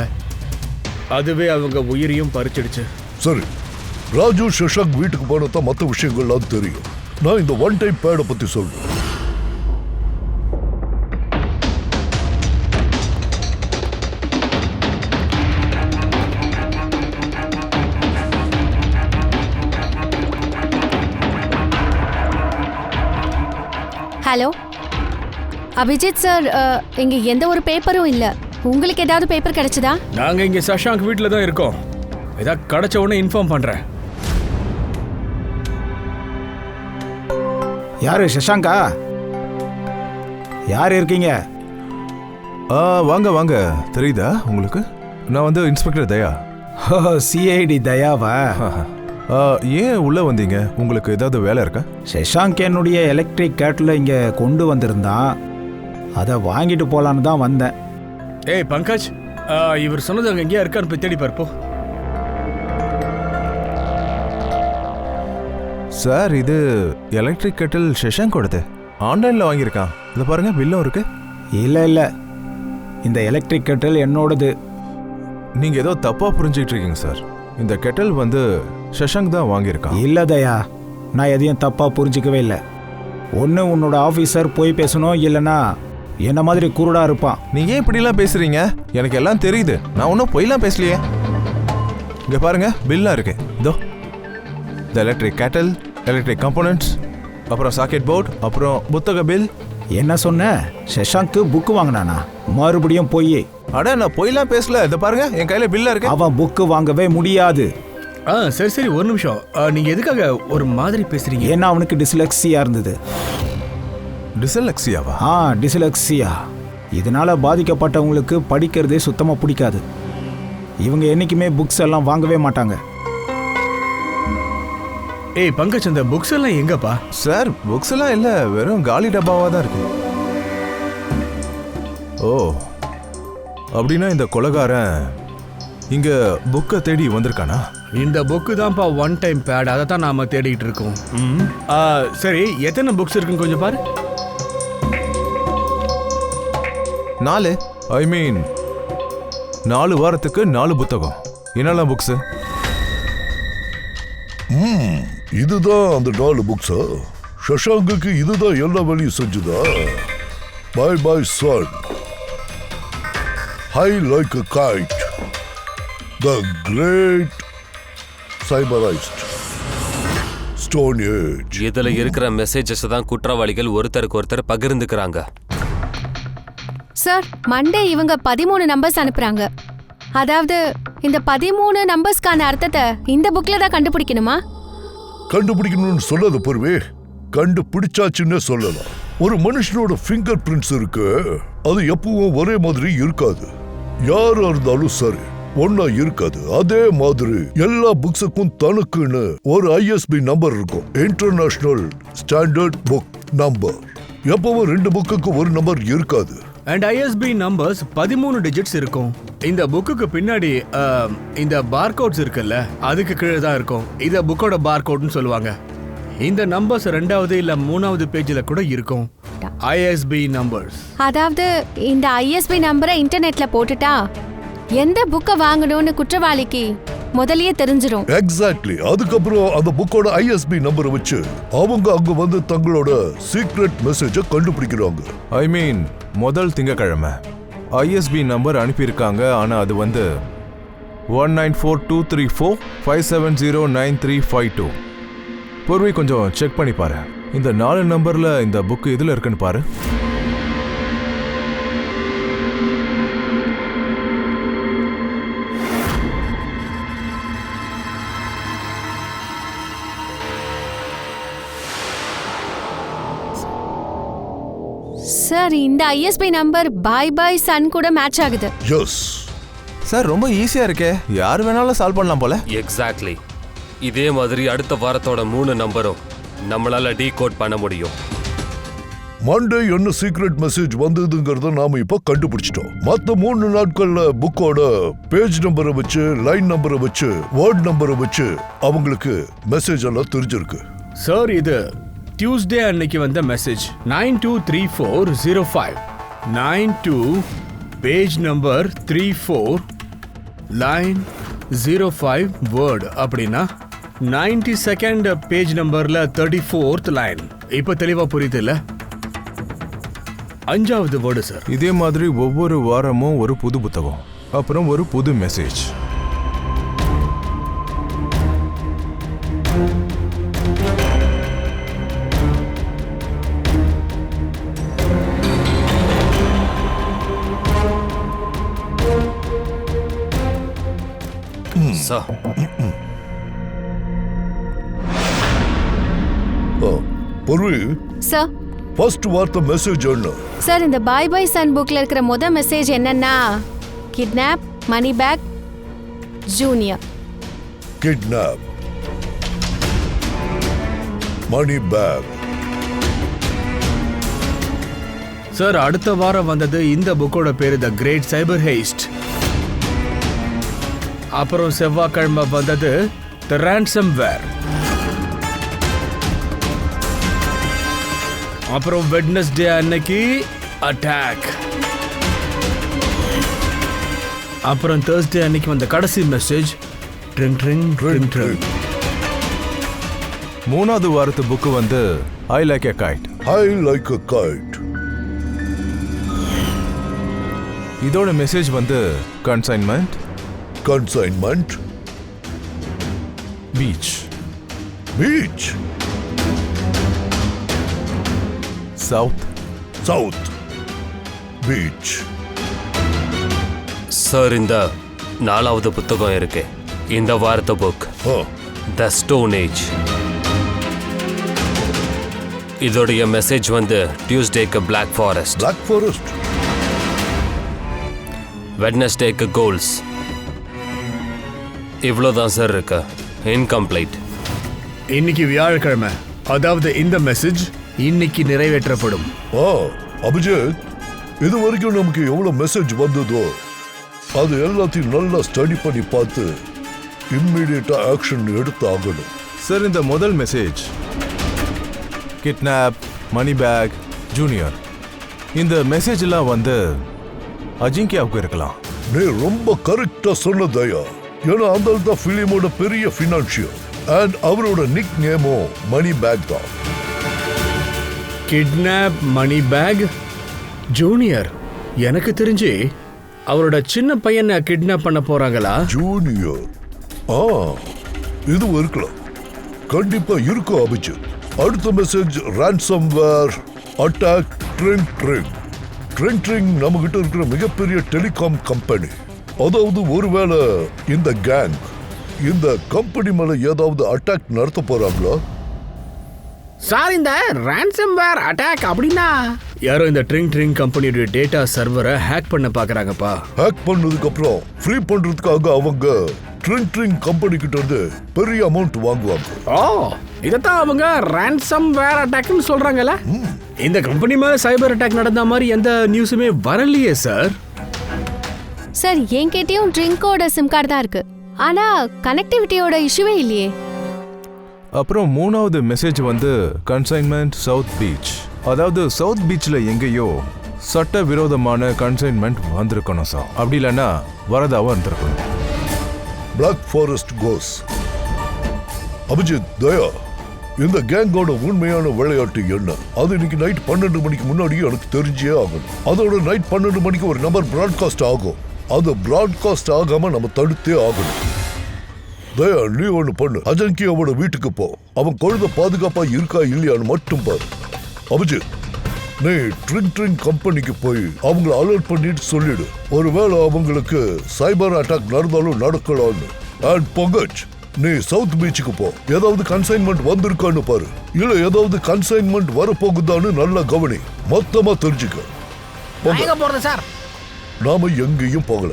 அதுவே அவங்க உயிரையும் பறிச்சிடுச்சு. சரி, ராஜு சஷாங்க் வீட்டுக்கு போனதான் மற்ற விஷயங்கள்லாம் தெரியும். நான் இந்த 1 டைப் பேடை பத்தி சொல்றேன். ஹலோ அபிஜித் சார், இங்க எந்த ஒரு பேப்பரும் இல்ல. உங்களுக்கு ஏதாவது பேப்பர் கிடைச்சதா? நாங்க இங்க சஷாங்க் வீட்டில் தான் இருக்கோம். ஏதாவது கிடைச்ச உடனே இன்ஃபார்ம் பண்றேன். யாரு சஷாங்கா? யார் இருக்கீங்க? வாங்க வாங்க. தெரியுதா உங்களுக்கு? நான் வந்து இன்ஸ்பெக்டர் தயா. சிஐடி தயாவா? ஏன் உள்ள வந்தீங்க? உங்களுக்கு ஏதாவது வேலை இருக்கா? சஷாங்க் என்னுடைய எலக்ட்ரிக் கேட்டில் இங்கே கொண்டு வந்திருந்தான். அதை வாங்கிட்டு போகலான்னு தான் வந்தேன். ஏய் பங்கஜ், இவர் சொன்னது அங்கே எங்கேயா இருக்கான்னு போய் தேடி பார்ப்போம். சார், இது எலக்ட்ரிக் கெட்டில் சஷாங்கோடது. ஆன்லைனில் வாங்கியிருக்கான். இதை பாருங்க, பில்லும் இருக்கு. இல்லை, இந்த எலக்ட்ரிக் கெட்டில் என்னோடது. நீங்கள் ஏதோ தப்பாக புரிஞ்சுக்கிட்டு இருக்கீங்க சார். இந்த கெட்டில் வந்து சஷாங்க் தான் வாங்கியிருக்கான். இல்லை தயா, நான் எதையும் தப்பாக புரிஞ்சிக்கவே இல்லை. ஒன்று உன்னோட ஆஃபீஸர் போய் பேசணும், இல்லைன்னா என்ன மாதிரி குருடா இருப்பான். நீங்க ஏன் இப்படிலாம் பேசுறீங்க? எனக்கு எல்லாம் தெரியுது. நான் ஒன்றும் பொய்லாம் பேசலையே. இங்க பாருங்க, பில்லாம் இருக்கு. இதோ இந்த எலக்ட்ரிக் கேட்டல், எலக்ட்ரிக் கம்போனன்ட்ஸ், அப்புறம் சாக்கெட் போர்டு, அப்புறம் புத்தக பில். என்ன சொன்ன? சஷாங்க்கு புக்கு வாங்கினானா? மறுபடியும் போய். அட, நான் பொய்லாம் பேசல. இதை பாருங்க, என் கையில பில்லா இருக்கு. அவன் புக்கு வாங்கவே முடியாது. சரி ஒரு நிமிஷம். நீங்க எதுக்காக ஒரு மாதிரி பேசுறீங்க? ஏன்னா அவனுக்கு டிஸ்லெக்சியா இருந்தது. டிஸ்லெக்சியாவா? டிஸ்லெக்சியா. இதனால பாதிக்கப்பட்டவங்களுக்கு படிக்கிறதே சுத்தமாக பிடிக்காது. இவங்க என்றைக்குமே புக்ஸ் எல்லாம் வாங்கவே மாட்டாங்க. ஏய் பங்கஜ், அந்த புக்ஸ் எல்லாம் எங்கப்பா? சார் புக்ஸ் எல்லாம் இல்லை, வெறும் காலி டப்பாவாக தான் இருக்கு. ஓ, அப்படின்னா இந்த கொலைகாரன் இங்க புக்கை தேடி வந்திருக்கானா? இந்த புக்கு தான்ப்பா ஒன் டைம் பேட், அதை தான் நாம தேடிட்டு இருக்கோம். சரி, எத்தனை புக்ஸ் இருக்குன்னு கொஞ்சம் பாரு. 4. ஐ மீன் 4 வாரத்துக்கு 4 புத்தகம். என்னெல்லாம் புக்ஸ்? இதுதான் அந்த 4 புக்ஸா? சஷாங்குக்கு இதுதான் எல்லா வேலையும் செஞ்சுதா? Bye bye son, high like a kite, the great cipherist, stone age. இதுல இருக்கிற மெசேஜஸ் தான் குற்றவாளிகள் ஒருத்தருக்கு ஒருத்தர் பகிர்ந்துக்கிறாங்க. சார், மண்டே இவங்க 13 நம்பர்ஸ் அனுப்புறாங்க. அதாவது இந்த 13 நம்பர்ஸ்க்கான அர்த்தத்தை இந்த புக்ல தான் கண்டுபிடிக்கணுமா? கண்டுபிடிக்கணும்னு சொல்லாத பொறுவே, கண்டுபிடிச்சாச்சுன்னு சொல்லலாம். ஒரு மனுஷனோட ஃபிங்கர் பிரிண்ட்ஸ் இருக்கு, அது எப்பவும் ஒரே மாதிரி இருக்காது. யாரா இருந்தாலும் சரி, ஒன்னா இருக்காது. அதே மாதிரி எல்லா புக்ஸுக்கும் தனக்குன்னு ஒரு ஐஎஸ்பி நம்பர் இருக்கும், இன்டர்நேஷனல் ஸ்டாண்டர்ட் புக் நம்பர். எப்பவும் 2 புக்குக்கு ஒரு நம்பர் இருக்காது. அண்ட் ஐஎஸ்பி நம்பர்ஸ் 13 டிஜிட்ஸ் இருக்கும். இந்த புக்குக்கு பின்னாடி இந்த பார்கோட்ஸ் இருக்குல்ல, அதுக்கு கீழே தான் இருக்கும். இத புக்கோட பார்கோட்னு சொல்லுவாங்க. இந்த நம்பர்ஸ் 2வது இல்ல 3வது பேஜ்ல கூட இருக்கும், ஐஎஸ்பி நம்பர்ஸ். அதாவது இந்த ஐஎஸ்பி நம்பரை இன்டர்நெட்ல போட்டுட்டா எந்த புக்கை வாங்கணும்னு குற்றவாளிக்கு முதல்லயே தெரிஞ்சிரும். எக்ஸாக்ட்லி. அதுக்கப்புறம் அந்த புக்கோட ஐஎஸ்பி நம்பரை வச்சு அவங்க அங்க வந்து தங்களோட சீக்ரெட் மெசேஜை கண்டுபிடிக்கிறாங்க. ஐ மீன் முதல் திங்கக்கிழமை ஐஎஸ்பி நம்பர் அனுப்பியிருக்காங்க. ஆனால் அது வந்து 194234570935 பொறுவை கொஞ்சம் செக் பண்ணி பாரு. இந்த 4 நம்பர்ல இந்த புக் எதுல இருக்குன்னு பாரு. சார், இந்த ஐஎஸ்பி நம்பர் பாய் பாய் சன் கூட மேட்ச் ஆகுது. எஸ் சார், ரொம்ப ஈஸியா இருக்கே, யார் வேணாலும் சால்வ் பண்ணலாம் போல. எக்ஸாக்ட்லி. இதே மாதிரி அடுத்த வாரத்தோட 3 நம்பரும் நம்மளால டீகோட் பண்ண முடியும். மண்டே என்ன சீக்ரெட் மெசேஜ் வந்ததுங்கிறத நாம இப்ப கண்டுபிடிச்சிட்டோம். மத்த 3 நாட்கள்ல புக்கோட பேஜ் நம்பரை வச்சு, லைன் நம்பரை வச்சு, வேர்ட் நம்பரை வச்சு அவங்களுக்கு மெசேஜ் எல்லாம் தெரிஞ்சிருக்கு. சார், இது டியூஸ்டே அன்னைக்கு வந்த message 923405. 92 page number 34 line 05 word. அப்படின்னா 92nd பேஜ் நம்பர்ல 34th லைன். இப்ப தெளிவா புரியுது இல்ல? 5வது வேர்டு சார். இதே மாதிரி ஒவ்வொரு வாரமும் ஒரு புது புத்தகம், அப்புறம் ஒரு புது மெசேஜ். பொருள் சார், ஃபர்ஸ்ட் வார்த்தை மெசேஜ் என்ன? சார், இந்த பாய் பாய் சன் புக்ல இருக்கிற முதல் மெசேஜ் என்னன்னா, kidnap, money bag, junior. Kidnap, money bag. Sir, அடுத்த வாரம் வந்தது இந்த புக்கோட பேரு த கிரேட் சைபர் ஹேஸ்ட். அப்புறம் செவ்வாய்க்கிழமை வந்தது த ரான்சம் வேர். அப்புறம் வெட்னஸ்டே அன்னைக்கு அட்டாக். அப்புறம் தேர்ஸ்டே அன்னைக்கு வந்த கடைசி message tring tring tring tring. 3வது வாரத்து புக்கு வந்து I like a kite. I like a kite. இதோட மெசேஜ் வந்து consignment, consignment, beach, beach, south, south beach. Sir, இந்த 4வது புத்தகம் இருக்கு, இந்த வாரத்து புக் த ஸ்டோன் ஏஜ். இதோடைய மெசேஜ் வந்து டியூஸ்டேக்கு பிளாக் ஃபாரஸ்ட். Black forest. வெட்னஸ்டேக்கு கோல்ஸ் இவ்வளோதான் சார் இருக்கு. இன்கம்ப்ளீட். இன்னைக்கு வியாழக்கிழமை, அதாவது இந்த மெசேஜ் இன்னைக்கு நிறைவேற்றப்படும். அபிஜித், இது வரைக்கும் நமக்கு எவ்வளவு மெசேஜ் வந்ததோ அது எல்லாத்தையும் நல்லா ஸ்டடி பண்ணி பார்த்து இம்மிடியட்டா ஆக்ஷன் எடுத்து ஆகணும். சார், இந்த முதல் message kidnap, money bag, junior, இந்த மெசேஜ் எல்லாம் வந்து அஜிங்கியாவுக்கு இருக்கலாம். நீ ரொம்ப கரெக்டா சொன்ன தயா. ஏன்னா அந்த தான் பிலிமோட பெரிய ஃபினான்ஷியல் அண்ட் அவரோட நிக் நேமும் மணி பேக் தான். Kidnap, money bag, junior. எனக்கு தெரிஞ்சு அவரோட சின்ன பையனை கிட்னாப் பண்ண போறாங்களா? ஜூனியர், இது இருக்கலாம், கண்டிப்பா இருக்கும் அபிஜித். அடுத்த மெசேஜ் ரான்சம்வேர் அட்டாக் ட்ரிங் நம்ம கிட்ட இருக்கிற மிகப்பெரிய டெலிகாம் கம்பெனி. அதாவது ஒருவேளை இந்த கேங் இந்த கம்பெனி மேல ஏதாவது அட்டாக் நடத்த போறாங்களா? சார், இந்த ransomware அட்டாக் அப்படின்னா யாரோ இந்த ட்ரிங் கம்பெனியோட டேட்டா சர்வரை ஹேக் பண்ண பாக்குறாங்கப்பா. ஹேக் பண்ணதுக்கு அப்புறம் ஃப்ரீ பண்றதுக்காக அவங்க ட்ரிங் கம்பெனி கிட்ட இருந்து பெரிய அமௌண்ட் வாங்குவாங்க. இதைத்தான் அவங்க ransomware அட்டாக்னு சொல்றாங்கல்ல. இந்த கம்பெனி மேல சைபர் அட்டாக் நடந்த மாதிரி எந்த நியூஸுமே வரலையே சார். சார், என்கிட்டயும் ட்ரிங்கோட சிம் கார்டு தான் இருக்கு. ஆனா கனெக்டிவிட்டியோட இஷ்யூவே இல்லையே. அப்புறம் மூணாவது மெசேஜ் வந்து கன்சைன்மெண்ட் சவுத் பீச். அதாவது சவுத் பீச்சில் எங்கேயோ சட்ட விரோதமான கன்சைன்மெண்ட் வந்திருக்கணும் சார். அப்படி இல்லைன்னா வரதாவும் இருந்திருக்கணும். பிளாக் ஃபாரஸ்ட் கோஸ். அபிஜித், தயா, இந்த கேங்கோட உண்மையான விளையாட்டு என்ன? அது இன்னைக்கு நைட் 12 மணிக்கு முன்னாடியே எனக்கு தெரிஞ்சே ஆகணும். அதோட நைட் 12 மணிக்கு ஒரு நம்பர் பிராட்காஸ்ட் ஆகும். அது பிராட்காஸ்ட் ஆகாம நம்ம தடுத்தே ஆகணும். தயா, நீ ஒண்ணு பண்ணு. அஜங்கியாவோட வீட்டுக்கு போ. அவன் குழந்தை பாதுகாப்பா இருக்கா இல்லையான்னு மட்டும் பாரு. அபிஜித், நீ ட்ரிங் கம்பெனிக்கு போய் அவங்கள அலர்ட் பண்ணிட்டு சொல்லிடு. ஒருவேளை அவங்களுக்கு சைபர் அட்டாக் நடந்தாலும் நடக்கலாம்னு. அண்ட் பங்கஜ், நீ சவுத் பீச்சுக்கு போ. ஏதாவது கன்சைன்மெண்ட் வந்திருக்கான்னு பாரு. இல்ல ஏதாவது கன்சைன்மெண்ட் வரப்போகுதான்னு நல்லா கவனி. மொத்தமா தெரிஞ்சுக்க. போறது சார். நாம எங்கேயும் போகல.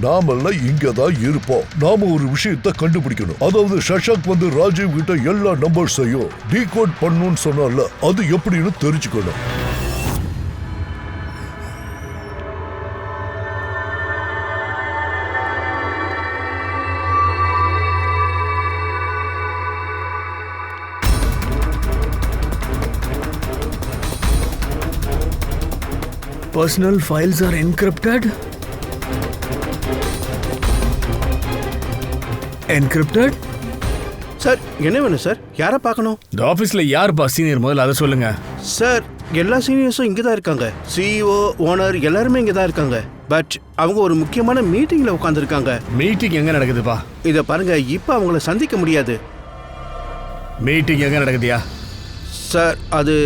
நாமெல்லாம் இங்கதான் இருப்போம். நாம ஒரு விஷயத்தை கண்டுபிடிக்கணும். அதாவது சஷாக் வந்து ராஜீவ் கிட்ட எல்லா நம்பர்ஸையும் டீகோட் பண்ணணும்னு சொன்னால அது எப்படின்னு தெரிஞ்சுக்கணும். Personal files are encrypted. Encrypted? Sir, என்ன வேணும் சார்? யாரை பார்க்கணும்? இந்த ஆஃபீஸில் யார்ப்பா சீனியர், முதல்ல அதை சொல்லுங்க. சார், எல்லா சீனியர்ஸும் இங்கே தான் இருக்காங்க. சிஇஓ, ஓனர் எல்லாருமே இங்கே தான் இருக்காங்க. பட் அவங்க ஒரு முக்கியமான மீட்டிங்கில் உட்காந்துருக்காங்க. மீட்டிங் எங்கே நடக்குதுப்பா? இதை பாருங்க, இப்போ அவங்கள சந்திக்க முடியாது. மீட்டிங் எங்கே நடக்குதுயா? சார், அது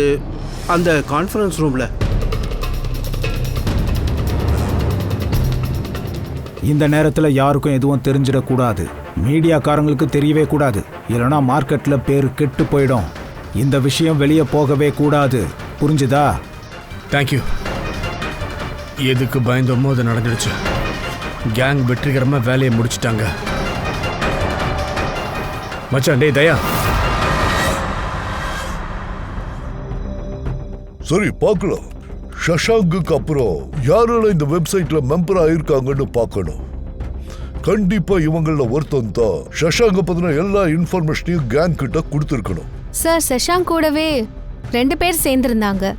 அந்த கான்ஃபரன்ஸ் ரூமில். இந்த நேரத்தில் யாருக்கும் எதுவும் தெரிஞ்சிடக்கூடாது. மீடியாக்காரங்களுக்கு தெரியவே கூடாது. இல்லைனா மார்க்கெட்டில் பேர் கெட்டு போயிடும். இந்த விஷயம் வெளியே போகவே கூடாது. புரிஞ்சுதா? தேங்க்யூ. எதுக்கு பயந்தோமோ அது நடந்துடுச்சு. கேங் வெற்றிகரமாக வேலையை முடிச்சிட்டாங்க. மச்சான், டே தயா. சரி, பார்க்கலாம். சஷாங்குக்கு அப்புறம் யாரெல்லாம் இந்த வெப்சைட்ல மெம்பர் ஆயிருக்காங்கன்னு பார்க்கணும். கண்டிப்பா இவங்கள ஒருத்தன் தான் சஷாங்க பத்தின எல்லா இன்ஃபர்மேஷனையும் கேங் கிட்ட கொடுத்துருக்கணும். சார், சஷாங்க் கூடவே 2 பேர் சேர்ந்திருந்தாங்க,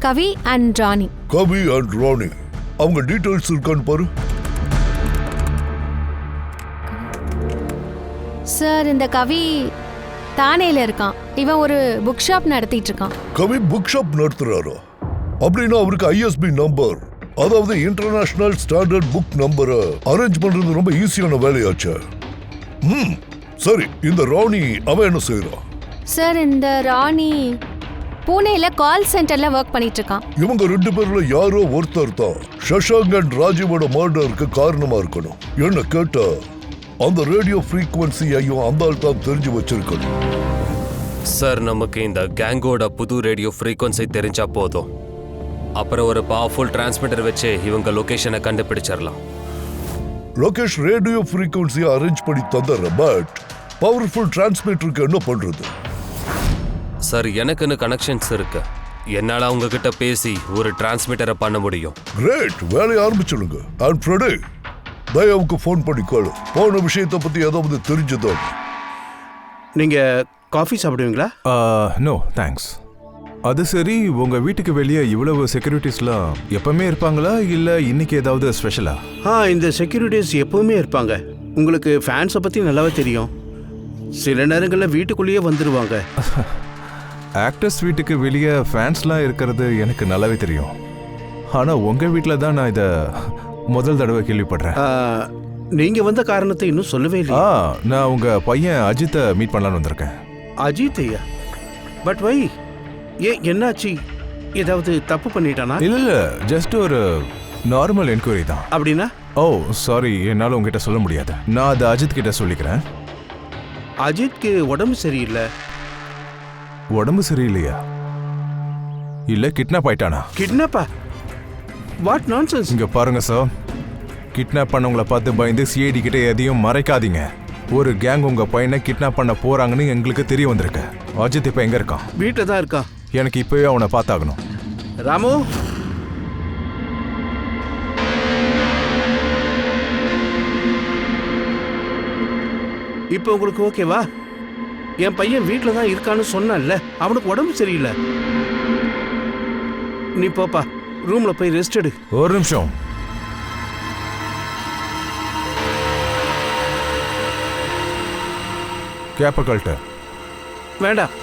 கவி அண்ட் ராணி. கவி அண்ட் ராணி, அவங்க டீடைல்ஸ் இருக்கான்னு பாரு. சார், இந்த கவி தானேல இருக்கான். இவன் ஒரு புக் ஷாப் நடத்திட்டு இருக்கான். கவி புக் ஷாப் நடத்துறாரா? அப்படின்னா அவருக்கு ஐஎஸ்பி நம்பர், அதாவது இன்டர்நேஷனல் ஸ்டாண்டர்ட் புக் நம்பரை அரேஞ்ச் பண்றது ரொம்ப ஈஸியான வேலையாச்சு. சரி, இந்த ராணி அவன் என்ன செய்யறான்? சார், இந்த ராணி பூனேல கால் சென்டர்ல ஒர்க் பண்ணிட்டு இருக்கான். இவங்க 2 பேர்ல யாரோ ஒருத்தர் தான் சஷாங்க் அண்ட் ராஜீவோட மர்டருக்கு காரணமா இருக்கணும். என்ன கேட்டா அந்த ரேடியோ ஃப்ரீக்வன்சியையும் அந்த ஆள் தான் தெரிஞ்சு வச்சிருக்கணும். சார், நமக்கு இந்த கேங்கோட புது ரேடியோ ஃப்ரீக்வன்சி தெரிஞ்சா போதும். அப்புறம் ஒரு பவர்ஃபுல் டிரான்ஸ்மிட்டர் வச்சு இவங்க லொகேஷனை கண்டுபிடிச்சிடலாம். லோகேஷ் ரேடியோ ஃப்ரீக்வன்சியை அரேஞ்ச் பண்ணி தந்துடுறேன், பட் பவர்ஃபுல் டிரான்ஸ்மிட்டருக்கு என்ன பண்றது? சார், எனக்குன்னு கனெக்ஷன்ஸ் இருக்கு. என்னால அவங்க கிட்ட பேசி ஒரு டிரான்ஸ்மிட்டரை பண்ண முடியும். கிரேட், வேலையை ஆரம்பிச்சிடுங்க. அண்ட் ஃப்ரெடே, தயாவுக்கு ஃபோன் பண்ணி கேளு, போன விஷயத்தை பத்தி ஏதாவது தெரிஞ்சதா? நீங்க காஃபி சாப்பிடுவீங்களா? No thanks. அது சரி, உங்க வீட்டுக்கு வெளியே இவ்வளவு செக்யூரிட்டிஸ்லாம் எப்பவுமே இருப்பாங்களா இல்ல இன்னைக்கு ஏதாவது ஸ்பெஷலா? இந்த செக்யூரிட்டிஸ் எப்பவுமே இருப்பாங்க. உங்களுக்கு ஃபேன்ஸை பத்தி நல்லாவே தெரியும். சில நேரங்களில் வீட்டுக்குள்ளேயே வந்துருவாங்க. ஆக்டர்ஸ் வீட்டுக்கு வெளியே ஃபேன்ஸ்லாம் இருக்கிறது எனக்கு நல்லாவே தெரியும். ஆனா உங்க வீட்டில் தான் நான் இதை முதல் தடவை கேள்விப்படுறேன். நீங்க வந்த காரணத்தை இன்னும் சொல்லவே இல்லை. நான் உங்க பையன் அஜித்தை மீட் பண்ணலான்னு வந்திருக்கேன். அஜித் ஐயா? But why? என்னாச்சு? ஏதாவது தப்பு பண்ணிட்டானா? இல்ல, ஜஸ்ட் ஒரு நார்மல் என்கொயரி தான். அப்படின்னா? ஓ சாரி, என்னால உங்ககிட்ட சொல்ல முடியாது. நான் அதை அஜித் கிட்ட சொல்லிக்கிறேன். அஜித்க்கு உடம்பு சரியில்லை. உடம்பு சரியில்லையா? இல்ல கிட்னாப் ஆயிட்டானா? கிட்னாப்பா? What nonsense? இங்க பாருங்க சார், கிட்னாப் பண்ணவங்கள பார்த்து பயந்து சிஐடி கிட்ட எதையும் மறைக்காதீங்க. ஒரு கேங் உங்க பையனை கிட்னாப் பண்ண போறாங்கன்னு எங்களுக்கு தெரிய வந்திருக்கு. அஜித் இப்ப எங்க இருக்கான்? வீட்டில் தான் இருக்கான். எனக்கு இப்பவே அவனை பார்த்தாகணும். ராமு, இப்போ உங்களுக்கு ஓகேவா? என் பையன் வீட்டில் தான் இருக்கான்னு சொன்னல, அவனுக்கு உடம்பு சரியில்லை. நீ போப்பா, ரூம்ல போய் ரெஸ்ட் எடு. ஒரு நிமிஷம். கேப்ப கழட்ட. வேண்டாம்,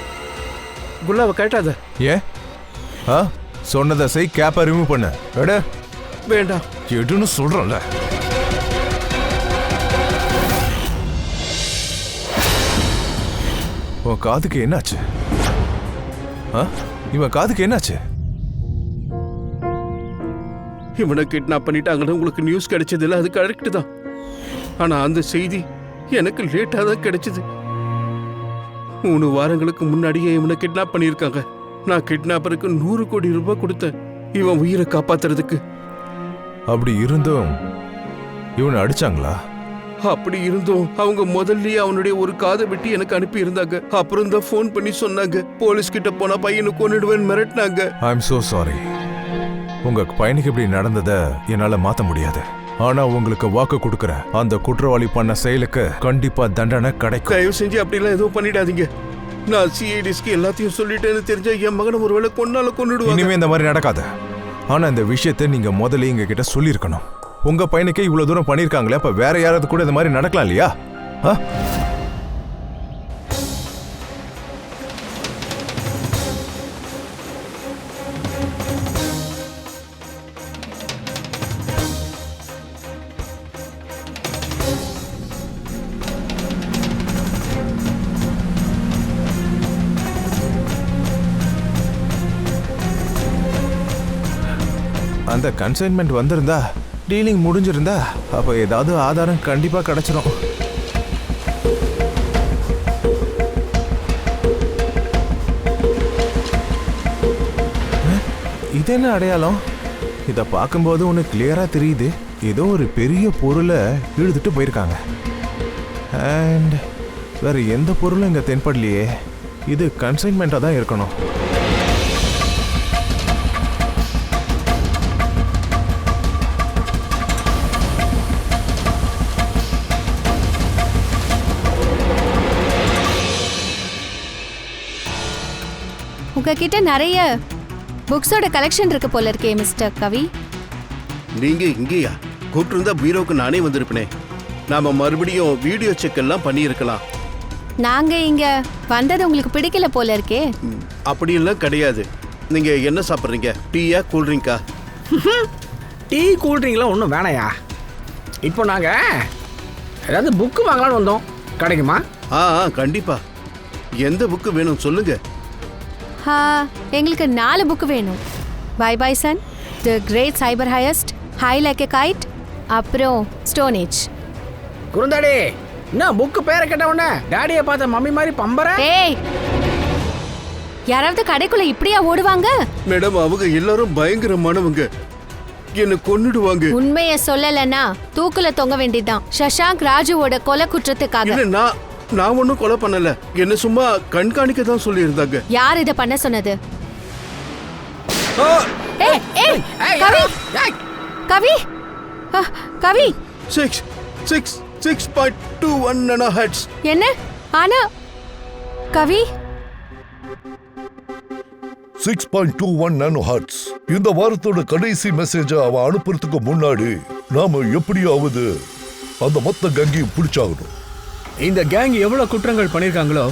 குல்லாவை கட்டாத. ஏன்? சொன்னதை செய், கேப்பை ரிமூவ் பண்ண. வேண்டாம் எடுன்னு சொல்றேன்ல. உன் காதுக்கு என்னாச்சு? இவன் காதுக்கு என்னாச்சு? இவனை கிட்னாப் பண்ணிட்டாங்கன்னு உங்களுக்கு நியூஸ் கிடைச்சது இல்லை, அது கரெக்ட் தான். ஆனா அந்த செய்தி எனக்கு லேட்டா தான் கிடைச்சது. 3 வாரங்களுக்கு முன்னாடியே இவனை கிட்னாப் பண்ணியிருக்காங்க. நான் கிட்னாப்பருக்கு 100 கோடி ரூபாய் கொடுத்தேன் இவன் உயிரை காப்பாத்துறதுக்கு. அப்படி இருந்தும் இவனை அடிச்சாங்களா? அப்படி இருந்தும் அவங்க முதல்லயே அவனுடைய ஒரு காதை வெட்டி எனக்கு அனுப்பி இருந்தாங்க. அப்புறம் தான் ஃபோன் பண்ணி சொன்னாங்க, போலீஸ் கிட்ட போனா பையனை கொன்னுடுவேன்னு மிரட்டினாங்க. I am so sorry. உங்க பையனுக்கு இப்படி நடந்ததை என்னால மாத்த முடியாது. ஆனா உங்களுக்கு வாக்கு கொடுக்கறேன், அந்த குற்றவாளி பண்ண செயலுக்கு கண்டிப்பா தண்டனை கிடைக்கும். தயவு செஞ்சு அப்படிலாம் எதுவும் பண்ணிடாதீங்க. நான் சிஐடிஸ்க்கு எல்லாத்தையும் சொல்லிட்டேன்னு தெரிஞ்சா என் மகனை ஒருவேளை கொன்னுடுவாங்க. இனிமே இந்த மாதிரி நடக்காது. ஆனா இந்த விஷயத்தை நீங்க முதல்ல எங்க கிட்ட சொல்லியிருக்கணும். உங்க பையனுக்கே இவ்வளவு தூரம் பண்ணிருக்காங்களே, அப்ப வேற யாராவது கூட இந்த மாதிரி நடக்கலாம் இல்லையா? அந்த கன்சைன்மெண்ட் வந்திருந்தா, டீலிங் முடிஞ்சிருந்தா, அப்ப ஏதாவது ஆதாரம் கண்டிப்பா கிடைச்சிடும். இது என்ன அடையாளம்? இதை பார்க்கும்போது ஒன்று கிளியரா தெரியுது. ஏதோ ஒரு பெரிய பொருளை இழுத்துட்டு போயிருக்காங்க. அண்ட் வேற எந்த பொருளும் இங்க தென்படலையே. இது கன்சைன்மெண்டா தான் இருக்கணும். உங்ககிட்ட நிறைய புக்ஸோட கலெக்ஷன் இருக்கு போல இருக்கே மிஸ்டர் கவி. நீங்க இங்கேயா? கூப்பிட்டு பீரோவுக்கு நானே வந்திருப்பேனே. நாம மறுபடியும் வீடியோ செக் எல்லாம் பண்ணியிருக்கலாம். நாங்க இங்க வந்தது உங்களுக்கு பிடிக்கல போல இருக்கே. அப்படியெல்லாம் கிடையாது. நீங்க என்ன சாப்பிட்றீங்க? டீயா கூல்ட்ரிங்கா? டீ கூல்ட்ரிங்க்லாம் ஒன்றும் வேணாயா. இப்போ நாங்கள் ஏதாவது புக்கு வாங்கலான்னு வந்தோம், கிடைக்குமா? கண்டிப்பா. எந்த புக்கு வேணும் சொல்லுங்க. எங்களுக்கு 4 புக் வேணும். Bye bye son, the great cyber heist, high like a kite, அப்புறம் ஸ்டோன் ஏஜ். குருந்தாடி, என்ன புக்கு பேரை கேட்ட உடனே டாடியை பார்த்த மம்மி மாதிரி பம்பற? ஏய், யாராவது கடைக்குள்ள இப்படியா ஓடுவாங்க? மேடம், அவங்க எல்லாரும் பயங்கரமானவங்க. என்ன கொன்னுடுவாங்க. உண்மைய சொல்லலன்னா தூக்குல தொங்க வேண்டியதுதான். சஷாங்க் ராஜுவோட கொலை குற்றத்துக்காக. இல்ல நான் ஒன்னும் கொலை பண்ணல. என்ன சும்மா கண்காணிக்க தான் சொல்லி இருந்தாங்க. யார் இத பண்ண சொன்னது? ஏய் ஏய் கவி கவி கவி 6.21 nanohertz. என்ன? ஆனா கவி 6.21 nanohertz. இந்த வாரத்தோட கடைசி மெசேஜ அவன் அனுப்புறதுக்கு முன்னாடி நாம எப்படியாவது அந்த மொத்த கேங்கையும் பிடிச்சாகணும். இந்த கேங் எவ்வளவு குற்றங்கள் பண்ணிருக்காங்களோ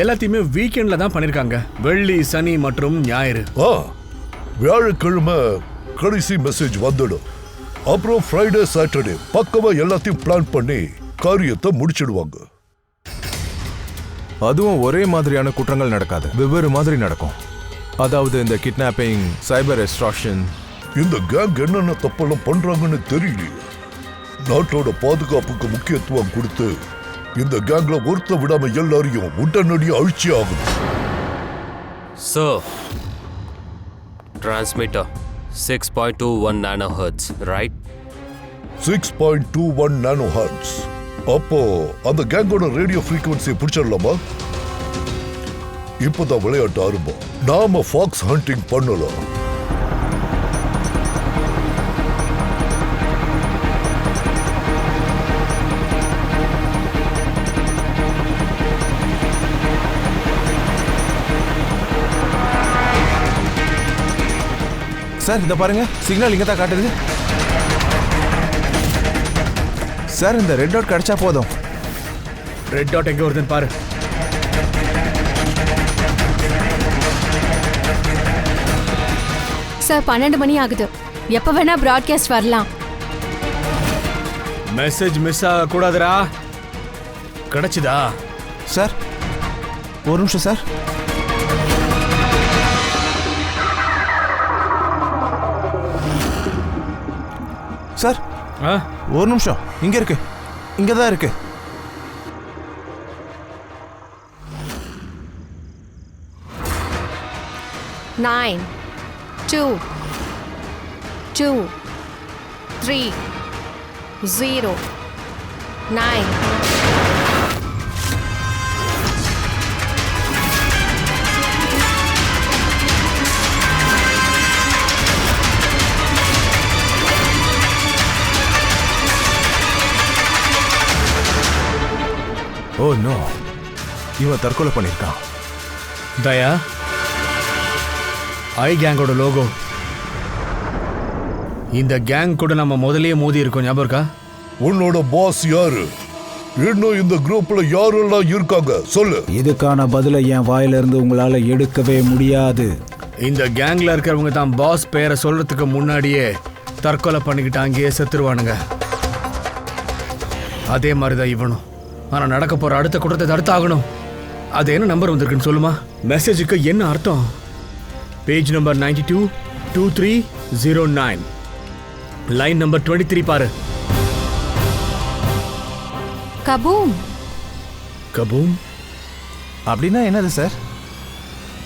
எல்லாத்தையுமே வீக்கெண்ட்ல தான் பண்ணிருக்காங்க. வெள்ளி, சனி மற்றும் ஞாயிறு. வியாழக்கிழமை கடைசி மெசேஜ் வந்துடும். அப்புறம் ஃப்ரைடே, சாட்டர்டே பக்கமா எல்லாத்தையும் பிளான் பண்ணி காரியத்தை முடிச்சிடுவாங்க. அதுவும் ஒரே மாதிரியான குற்றங்கள் நடக்காது, வெவ்வேறு மாதிரி நடக்கும். அதாவது இந்த கிட்னாப்பிங், சைபர் எக்ஸ்ட்ராக்ஷன். இந்த கேங் என்னென்ன தப்பெல்லாம் பண்றாங்கன்னு தெரியலையே. நாட்டோட பாதுகாப்புக்கு முக்கியத்துவம் கொடுத்து இந்த கேங்ல ஒருத்த விடாம எல்லாரையும் உடனடியாக அழிச்சி ஆகும். So, transmitter 6.21 nanohertz, right? 6.21 nanohertz. அப்போ அந்த கேங்கோட ரேடியோ ஃப்ரீக்வன்சியை பிடிச்சிடலாமா? இப்போதான் விளையாட்டு ஆரம்பம். நாம ஃபாக்ஸ் ஹண்டிங் பண்ணலாம். சார் இத பாருங்க, சிக்னல் இங்க தான் காட்டுது. சார் இந்த ரெட் டாட் கிடைச்சா போதும். ரெட் டாட் எங்க வருதுன்னு பாரு. சார் 12 மணி ஆகுது. எப்ப வேணா பிராட்காஸ்ட் வரலாம். மெசேஜ் மிஸ் ஆக கூடாதுடா. கிடைச்சதா? சார் ஒரு நிமிஷம் சார். சார் ஒரு நிமிஷம், இங்க இருக்கு, இங்கதான் இருக்கு. Nine, 2, 2, 3, 0, 9. ஓ நோ, இவன் தற்கொலை பண்ணிருக்கான். தயா, ஐ கேங்கோட லோகோ. இந்த கேங் கூட நம்ம முதல்லயே மோதி இருக்கோம், ஞாபகம் இருக்கா? உன்னோட பாஸ் யாரு? இன்னும் இந்த குரூப்ல யாரெல்லாம் இருக்காங்க சொல்லு. இதுக்கான பதிலை என் வாயிலிருந்து உங்களால எடுக்கவே முடியாது. இந்த கேங்ல இருக்கிறவங்க தான் பாஸ் பேரை சொல்றதுக்கு முன்னாடியே தற்கொலை பண்ணிக்கிட்டு அங்கேயே செத்துருவானுங்க. அதே மாதிரிதான் இவனும். ஆனா நடக்க போற அடுத்த குற்றத்தை தடுத்தாகணும். அது என்ன நம்பர் வந்திருக்குன்னு சொல்லுமா? மெசேஜுக்கு என்ன அர்த்தம்? பேஜ் நம்பர் 922309, லைன் நம்பர் 23 பாரு. கபூம். கபூம் அப்படின்னா என்னது சார்?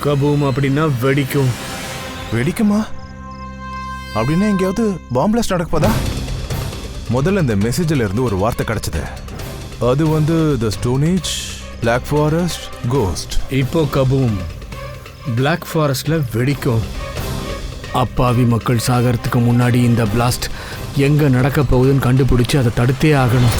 கபூம் அப்படின்னா வெடிக்கும். வெடிக்குமா? அப்படின்னா எங்கேயாவது பாம்பு பிளாஸ்ட் நடக்க போதா? முதல்ல இந்த மெசேஜில் இருந்து ஒரு வார்த்தை கிடைச்சது. அது வந்து the stone age, black forest, ghost. இப்போ கபூம் பிளாக் ஃபாரஸ்ட்ல வெடிக்கும். அப்பாவி மக்கள் சாகறதுக்கு முன்னாடி இந்த பிளாஸ்ட் எங்க நடக்க போகுதுன்னு கண்டுபிடிச்சு அதை தடுத்தே ஆகணும்.